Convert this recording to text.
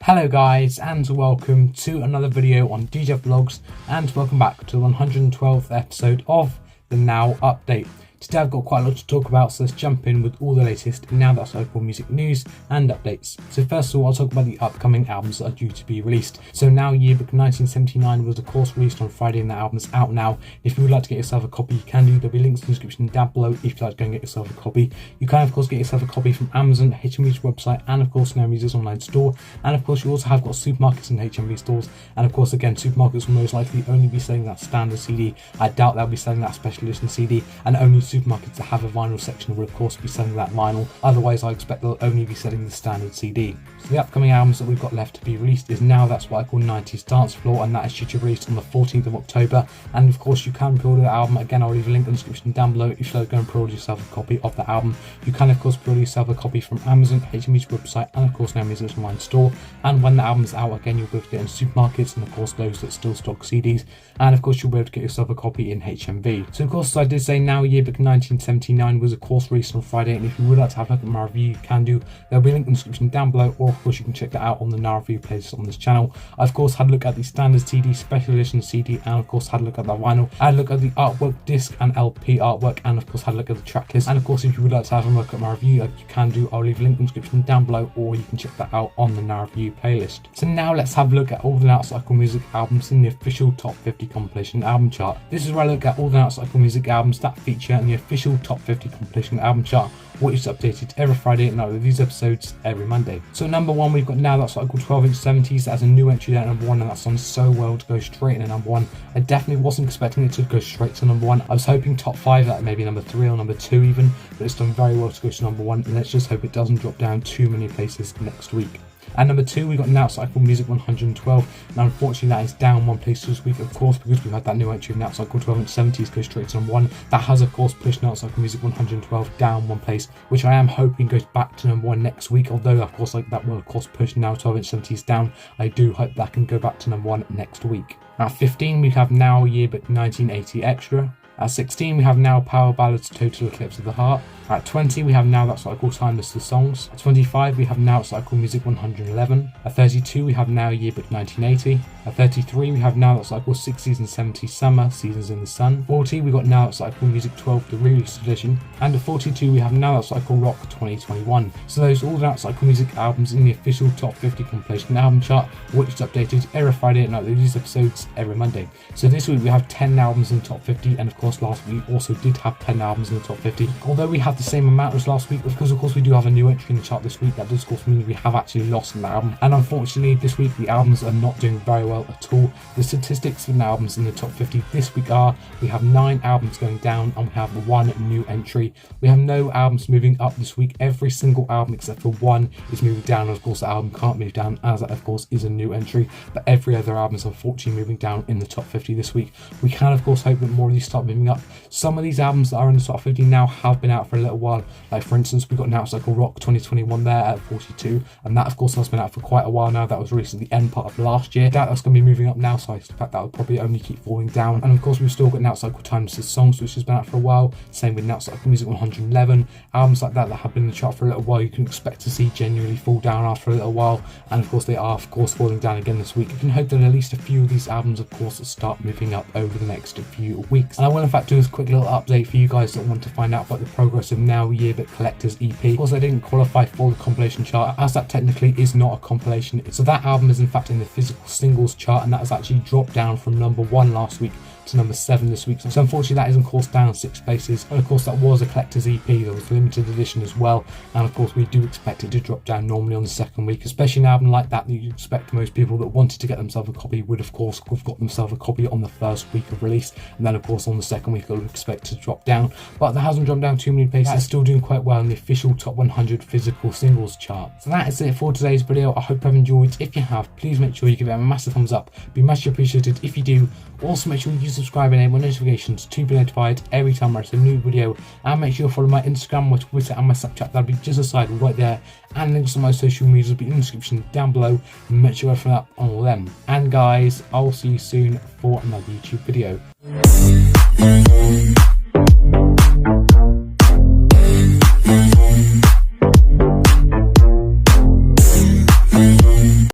Hello guys, and welcome to another video on DJ Vlogs, and welcome back to the 112th episode of the Now Update. Today I've got quite a lot to talk about, so let's jump in with all the latest Now That's Local music news and updates. So first of all, I'll talk about the upcoming albums that are due to be released. So Now Yearbook 1979 was of course released on Friday, and the album's out now. If you would like to get yourself a copy, you can do. There'll be links in the description down below if you'd like to go and get yourself a copy. You can of course get yourself a copy from Amazon, HMV's website, and of course Now Music's online store. And of course you also have got supermarkets and HMV stores, and of course again supermarkets will most likely only be selling that standard CD. I doubt they'll be selling that special edition CD, and only supermarkets that have a vinyl section will of course be selling that vinyl. Otherwise I expect they'll only be selling the standard CD. So the upcoming albums that we've got left to be released is Now That's What I Call 90s Dance Floor, and that is due to be released on the 14th of October. And of course you can pre-order the album. Again, I'll leave a link in the description down below if you'd like to go and pre-order yourself a copy of the album. You can of course pre-order yourself a copy from Amazon, HMV's website, and of course Now Music's online store. And when the album's out, again you'll be able to get in supermarkets and of course those that still stock CDs, and of course you'll be able to get yourself a copy in HMV. So of course, as I did say, Now Yearbook 1979 was of course released on Friday, and if you would like to have a look at my review, you can do. There'll be a link in the description down below, or of course you can check that out on the Now Review playlist on this channel. I of course had a look at the standard CD, special edition CD, and of course had a look at the vinyl. I had a look at the artwork, disc and LP artwork, and of course had a look at the track list. And of course if you would like to have a look at my review, you can do. I'll leave a link in the description down below, or you can check that out on the Now Review playlist. So now let's have a look at all the Now That's Local music albums in the official top 50 compilation album chart. This is where I look at all the Now That's Local music albums that feature in the official top 50 compilation album chart, which is updated every Friday, and I review these episodes every Monday. So number one, we've got Now That's Local 12-inch 70s. That's a new entry at number one, and that's done so well to go straight into number one. I definitely wasn't expecting it to go straight to number one. I was hoping top five, like maybe number three or number two even, but it's done very well to go to number one, and let's just hope it doesn't drop down too many places next week. At number two, we got Now That's Local Music 112. Now, unfortunately, that is down one place this week, of course, because we've had that new entry of Now That's Local 12-inch 70s go straight to number one. That has, of course, pushed Now That's Local Music 112 down one place, which I am hoping goes back to number one next week. Although, of course, like that will, of course, push Now 12-inch 70s down. I do hope that can go back to number one next week. At 15, we have Now Yearbook 1980 Extra. At 16, we have Now Power Ballads Total Eclipse of the Heart. At 20, we have Now That's Local Timeless the Songs. At 25, we have Now That's Local Music 111. At 32, we have Now Yearbook 1980. At 33, we have Now That's Local 60s and 70s Summer Seasons in the Sun. 40, we got Now That's Local Music 12 the Re-Release Edition. And at 42, we have Now That's Local Rock 2021. So those are all the Now That's Local music albums in the official top 50 compilation album chart, which is updated every Friday, and I release these episodes every Monday. So this week we have 10 albums in the top 50, and of course last week we also did have 10 albums in the top 50. Although we have the same amount as last week, because of course we do have a new entry in the chart this week, that does of course mean we have actually lost an album. And unfortunately this week the albums are not doing very well at all. The statistics for the albums in the top 50 this week are: we have 9 albums going down, and we have 1 new entry. We have no albums moving up this week. Every single album except for one is moving down, and of course the album can't move down, as that of course is a new entry. But every other album is unfortunately moving down in the top 50 this week. We can of course hope that more of these start moving up. Some of these albums that are in the top 50 now have been out for a little while. Like for instance, we got Now That's Local Rock 2021 there at 42, and that of course has been out for quite a while now. That was released at the end part of last year. That's going to be moving up now, so I expect that will probably only keep falling down. And of course we've still got Now That's Local Timeless the Songs, which has been out for a while. Same with Now That's Local Music 111. Albums like that have been in the chart for a little while, you can expect to see genuinely fall down after a little while, and of course they are of course falling down again this week. You can hope that at least a few of these albums of course start moving up over the next few weeks. And I will in fact do a quick little update for you guys that want to find out about the progress of Now Yearbook Collector's EP. Of course I didn't qualify for the compilation chart, as that technically is not a compilation. So that album is in fact in the physical singles chart, and that has actually dropped down from number 1 last week to number 7 this week. So unfortunately that is of course down 6 places, and of course that was a collector's EP, there was a limited edition as well, and of course we do expect it to drop down normally on the second week, especially an album like that you expect most people that wanted to get themselves a copy would of course have got themselves a copy on the first week of release, and then of course on the second week I would expect to drop down. But that hasn't dropped down too many places. It's still doing quite well in the official top 100 physical singles chart. So that is it for today's video. I hope you've enjoyed. If you have, please make sure you give it a massive thumbs up. It'd be much appreciated if you do. Also make sure you subscribe and enable notifications to be notified every time I release a new video, and make sure you follow my Instagram, my Twitter and my Snapchat. That'll be just aside right there, and links to my social medias will be in the description down below. Make sure you follow up on all of them. And guys, I'll see you soon for another YouTube video.